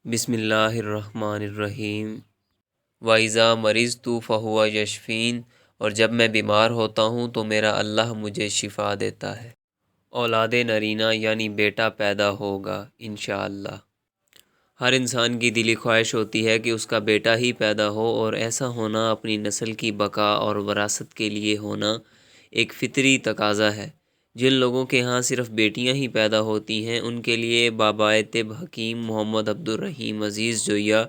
بسم اللہ الرحمن الرحیم۔ وَإِذَا مَرِضْتُ فَهُوَ يَشْفِينِ، اور جب میں بیمار ہوتا ہوں تو میرا اللہ مجھے شفا دیتا ہے۔ اولاد نرینہ یعنی بیٹا پیدا ہوگا انشاءاللہ۔ ہر انسان کی دلی خواہش ہوتی ہے کہ اس کا بیٹا ہی پیدا ہو، اور ایسا ہونا اپنی نسل کی بقا اور وراثت کے لیے ہونا ایک فطری تقاضا ہے۔ جن لوگوں کے ہاں صرف بیٹیاں ہی پیدا ہوتی ہیں ان کے لیے بابائے طب حکیم محمد عبدالرحیم عزیز جویہ،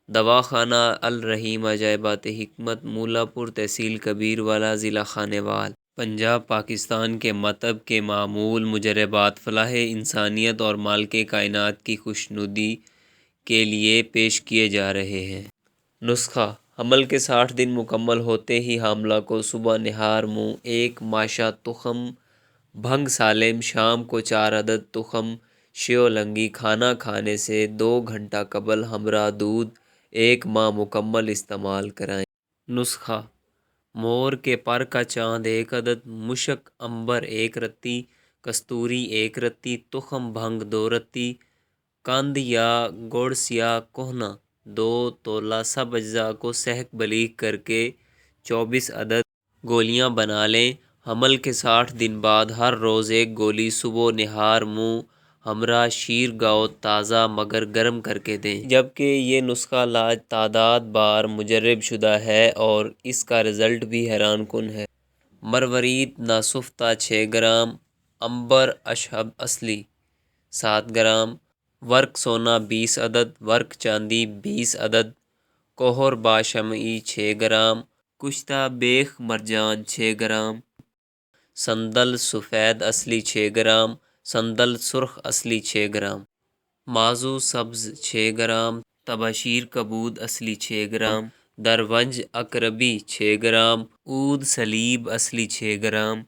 دواخانہ الرحیم عجائبات حکمت، مولا پور، تحصیل کبیر والا، ضلع خانیوال، پنجاب، پاکستان کے مطب کے معمول مجربات فلاح انسانیت اور مالک کائنات کی خوشنودی کے لیے پیش کیے جا رہے ہیں۔ نسخہ: حمل کے 60 دن مکمل ہوتے ہی حاملہ کو صبح نہار منہ 1 ماشا تخم بھنگ سالم، شام کو 4 عدد تخم شیولنگی کھانا کھانے سے 2 گھنٹہ قبل ہمراہ دودھ 1 ماہ مکمل استعمال کرائیں۔ نسخہ: مور کے پر کا چاند 1 عدد، مشک عنبر 1 رتی، کستوری 1 رتی، تخم بھنگ 2 رتی، قند یا گڑ سیاہ کہنا 2 تولہ، سب اجزاء کو سحک بلیغ کر کے 24 عدد گولیاں بنا لیں۔ حمل کے 60 دن بعد ہر روز 1 گولی صبح نہار منہ ہمراہ شیر گاؤ تازہ مگر گرم کر کے دیں، جبکہ یہ نسخہ لا تعداد بار مجرب شدہ ہے اور اس کا رزلٹ بھی حیران کن ہے۔ مروارید ناسفتہ 6 گرام، عنبر اشہب اصلی 7 گرام، ورق سونا 20 عدد، ورق چاندی 20 عدد، کوہر با شمعی 6 گرام، کشتہ بیخ مرجان 6 گرام، سندل سفید اصلی 6 گرام، سندل سرخ اصلی 6 گرام، مازو سبز 6 گرام، تباشیر کبود اصلی 6 گرام، درونج اقربی 6 گرام، عود سلیب اصلی 6 گرام،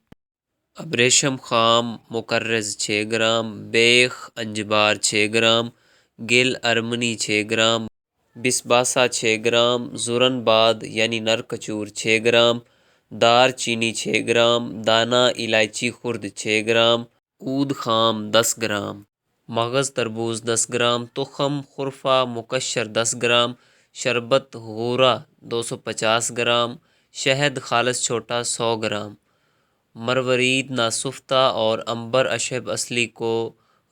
ابریشم خام مکرز 6 گرام، بیخ انجبار 6 گرام، گل ارمنی 6 گرام، بسباسہ 6 گرام، زرن باد یعنی نر کچور 6 گرام، دار چینی 6 گرام، دانہ الائچی خرد 6 گرام، عود خام 10 گرام، مغز تربوز 10 گرام، تخم خرفہ مکشر 10 گرام، شربت غورہ 250 گرام، شہد خالص چھوٹا 100 گرام۔ مروارید ناسفتہ اور عنبر اشہب اصلی کو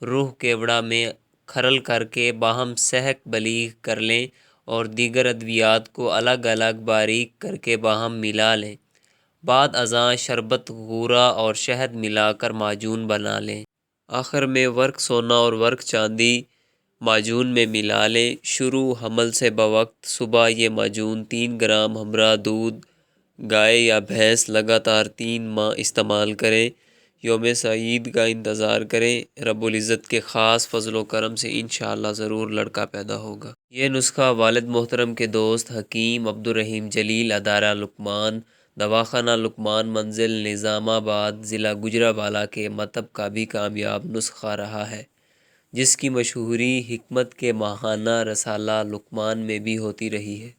روح کیوڑا میں کھرل کر کے باہم سحک بلیغ کر لیں اور دیگر ادویات کو الگ الگ باریک کر کے باہم ملا لیں۔ بعد ازاں شربت غورہ اور شہد ملا کر معجون بنا لیں۔ آخر میں ورق سونا اور ورق چاندی معجون میں ملا لیں۔ شروع حمل سے بوقت صبح یہ معجون 3 گرام ہمراہ دودھ گائے یا بھینس لگاتار 3 ماہ استعمال کریں۔ یوم سعید کا انتظار کریں۔ رب العزت کے خاص فضل و کرم سے انشاءاللہ ضرور لڑکا پیدا ہوگا۔ یہ نسخہ والد محترم کے دوست حکیم عبدالرحیم جلیل، ادارہ لقمان، دواخانہ لقمان، منزل نظام آباد، ضلع گوجرانوالہ کے مطب کا بھی کامیاب نسخہ رہا ہے، جس کی مشہوری حکمت کے ماہانہ رسالہ لقمان میں بھی ہوتی رہی ہے،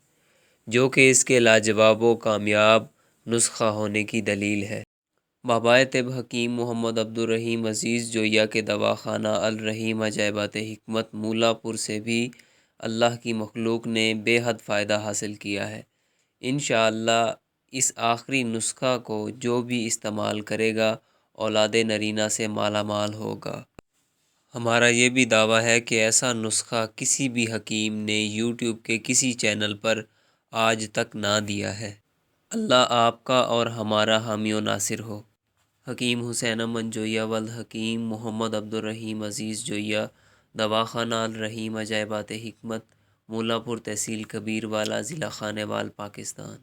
جو کہ اس کے لاجواب و کامیاب نسخہ ہونے کی دلیل ہے۔ بابائے طب حکیم محمد عبدالرحیم عزیز جویہ کے دواخانہ الرحیم عجائبات حکمت، مولا پور سے بھی اللہ کی مخلوق نے بے حد فائدہ حاصل کیا ہے۔ انشاءاللہ اس آخری نسخہ کو جو بھی استعمال کرے گا اولاد نرینہ سے مالا مال ہوگا۔ ہمارا یہ بھی دعویٰ ہے کہ ایسا نسخہ کسی بھی حکیم نے یوٹیوب کے کسی چینل پر آج تک نہ دیا ہے۔ اللہ آپ کا اور ہمارا حامی و ناصر ہو۔ حکیم حسین امن جویہ ولد حکیم محمد عبدالرحیم عزیز جویہ، دواخانہ الرحیم عجائبات حکمت، مولا پور، تحصیل کبیر والا، ضلع خانیوال، پاکستان۔